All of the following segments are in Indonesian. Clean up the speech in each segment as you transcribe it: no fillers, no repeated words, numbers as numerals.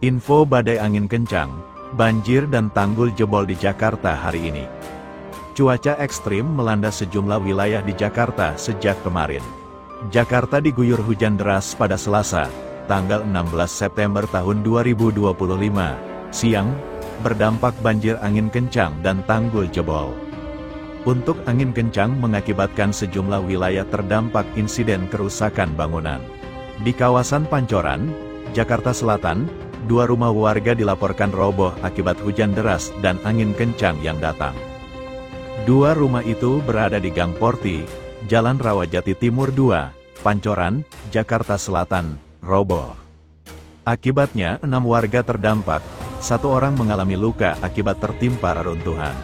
Info badai angin kencang, banjir dan tanggul jebol di Jakarta hari ini. Cuaca ekstrim melanda sejumlah wilayah di Jakarta sejak kemarin. Jakarta diguyur hujan deras pada Selasa, tanggal 16 September tahun 2025, siang, berdampak banjir angin kencang dan tanggul jebol. Untuk angin kencang mengakibatkan sejumlah wilayah terdampak insiden kerusakan bangunan. Di kawasan Pancoran, Jakarta Selatan, 2 rumah warga dilaporkan roboh akibat hujan deras dan angin kencang yang datang. 2 rumah itu berada di Gang Porti, Jalan Rawajati Timur 2, Pancoran, Jakarta Selatan, roboh. Akibatnya 6 warga terdampak, 1 orang mengalami luka akibat tertimpa reruntuhan.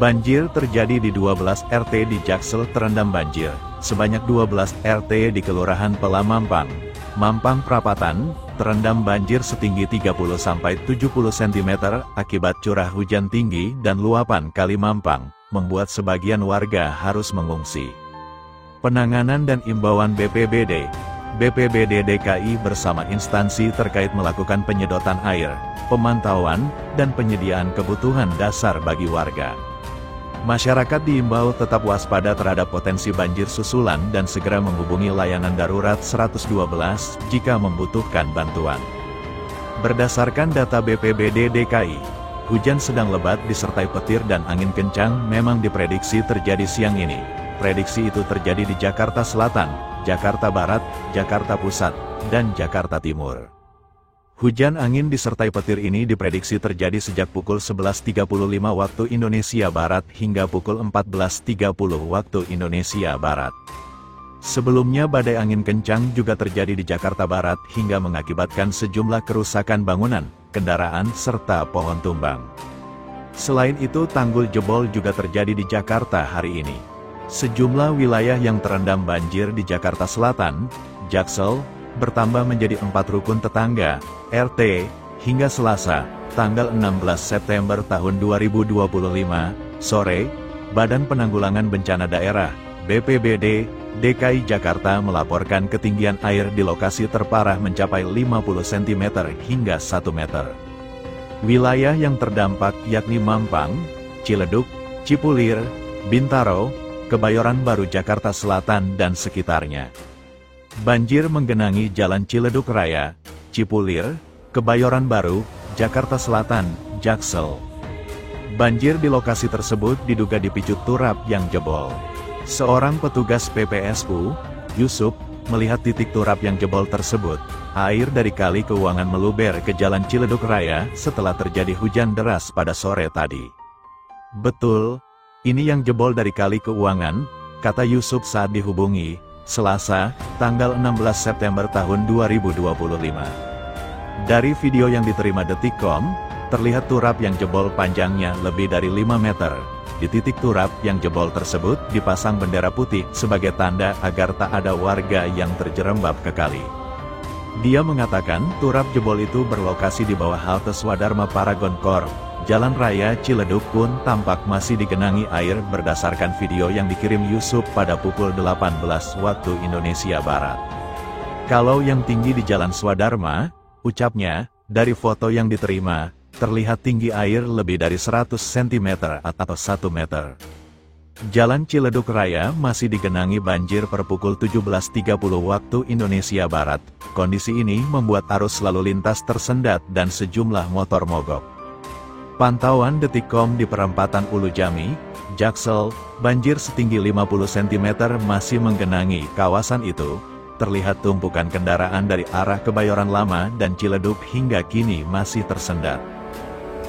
Banjir terjadi di 12 RT di Jaksel terendam banjir, sebanyak 12 RT di Kelurahan Pelamampang, Mampang Prapatan, terendam banjir setinggi 30-70 cm akibat curah hujan tinggi dan luapan Kali Mampang, membuat sebagian warga harus mengungsi. Penanganan dan imbauan BPBD DKI bersama instansi terkait melakukan penyedotan air, pemantauan, dan penyediaan kebutuhan dasar bagi warga. Masyarakat diimbau tetap waspada terhadap potensi banjir susulan dan segera menghubungi layanan darurat 112 jika membutuhkan bantuan. Berdasarkan data BPBD DKI, hujan sedang lebat disertai petir dan angin kencang memang diprediksi terjadi siang ini. Prediksi itu terjadi di Jakarta Selatan, Jakarta Barat, Jakarta Pusat, dan Jakarta Timur. Hujan angin disertai petir ini diprediksi terjadi sejak pukul 11.35 waktu Indonesia Barat hingga pukul 14.30 waktu Indonesia Barat. Sebelumnya badai angin kencang juga terjadi di Jakarta Barat hingga mengakibatkan sejumlah kerusakan bangunan, kendaraan, serta pohon tumbang. Selain itu tanggul jebol juga terjadi di Jakarta hari ini. Sejumlah wilayah yang terendam banjir di Jakarta Selatan, Jaksel, bertambah menjadi 4 rukun tetangga, RT, hingga Selasa, tanggal 16 September tahun 2025, sore, Badan Penanggulangan Bencana Daerah, BPBD, DKI Jakarta melaporkan ketinggian air di lokasi terparah mencapai 50 cm hingga 1 meter. Wilayah yang terdampak yakni Mampang, Ciledug, Cipulir, Bintaro, Kebayoran Baru Jakarta Selatan dan sekitarnya. Banjir menggenangi Jalan Ciledug Raya, Cipulir, Kebayoran Baru, Jakarta Selatan, Jaksel. Banjir di lokasi tersebut diduga dipicu turap yang jebol. Seorang petugas PPSU, Yusuf, melihat titik turap yang jebol tersebut. Air dari Kali Keuangan meluber ke Jalan Ciledug Raya setelah terjadi hujan deras pada sore tadi. Betul, ini yang jebol dari Kali Keuangan, kata Yusuf saat dihubungi, Selasa, tanggal 16 September tahun 2025. Dari video yang diterima Detikcom, terlihat turap yang jebol panjangnya lebih dari 5 meter. Di titik turap yang jebol tersebut dipasang bendera putih sebagai tanda agar tak ada warga yang terjerembab ke kali. Dia mengatakan turap jebol itu berlokasi di bawah halte Swadharma Paragon Corp. Jalan Raya Ciledug pun tampak masih digenangi air berdasarkan video yang dikirim Yusuf pada pukul 18 waktu Indonesia Barat. Kalau yang tinggi di Jalan Swadharma, ucapnya, dari foto yang diterima, terlihat tinggi air lebih dari 100 cm atau 1 meter. Jalan Ciledug Raya masih digenangi banjir per pukul 17.30 waktu Indonesia Barat. Kondisi ini membuat arus lalu lintas tersendat dan sejumlah motor mogok. Pantauan Detikcom di perempatan Ulu Jami, Jaksel, banjir setinggi 50 cm masih menggenangi kawasan itu. Terlihat tumpukan kendaraan dari arah Kebayoran Lama dan Ciledug hingga kini masih tersendat.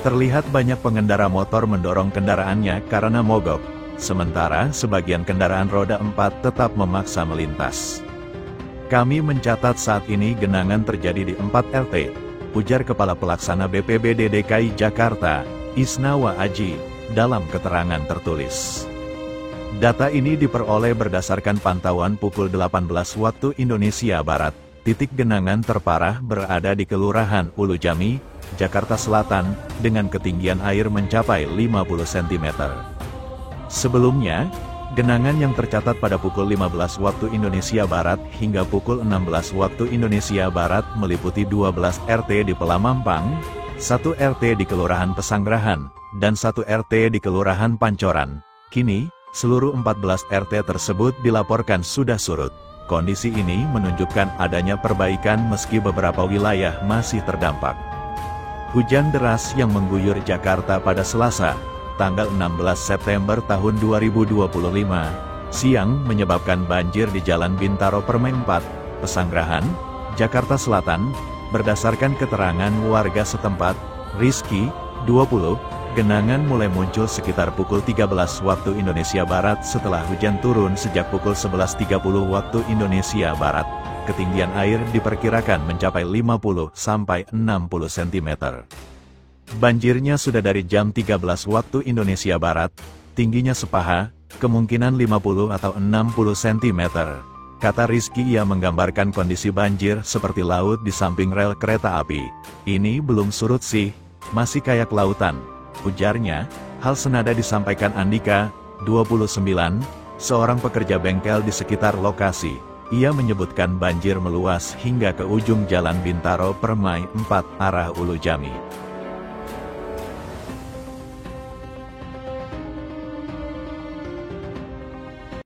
Terlihat banyak pengendara motor mendorong kendaraannya karena mogok, sementara sebagian kendaraan roda 4 tetap memaksa melintas. Kami mencatat saat ini genangan terjadi di 4 RT. Ujar Kepala Pelaksana BPBD DKI Jakarta, Isnawa Aji, dalam keterangan tertulis. Data ini diperoleh berdasarkan pantauan pukul 18 waktu Indonesia Barat. Titik genangan terparah berada di Kelurahan Ulu Jami, Jakarta Selatan, dengan ketinggian air mencapai 50 cm. Sebelumnya, Genangan yang tercatat pada pukul 15 waktu Indonesia Barat hingga pukul 16 waktu Indonesia Barat meliputi 12 RT di Pelamampang, 1 RT di Kelurahan Pesanggerahan, dan 1 RT di Kelurahan Pancoran. Kini, seluruh 14 RT tersebut dilaporkan sudah surut. Kondisi ini menunjukkan adanya perbaikan meski beberapa wilayah masih terdampak. Hujan deras yang mengguyur Jakarta pada Selasa, tanggal 16 September tahun 2025, siang menyebabkan banjir di Jalan Bintaro Permai 4, Pesanggerahan, Jakarta Selatan. Berdasarkan keterangan warga setempat, Rizky, 20, genangan mulai muncul sekitar pukul 13 waktu Indonesia Barat setelah hujan turun sejak pukul 11.30 waktu Indonesia Barat. Ketinggian air diperkirakan mencapai 50-60 cm. Banjirnya sudah dari jam 13 waktu Indonesia Barat, tingginya sepaha, kemungkinan 50 atau 60 cm. Kata Rizky, ia menggambarkan kondisi banjir seperti laut di samping rel kereta api. Ini belum surut sih, masih kayak lautan, ujarnya. Hal senada disampaikan Andika, 29, seorang pekerja bengkel di sekitar lokasi. Ia menyebutkan banjir meluas hingga ke ujung Jalan Bintaro Permai 4 arah Ulu Jami.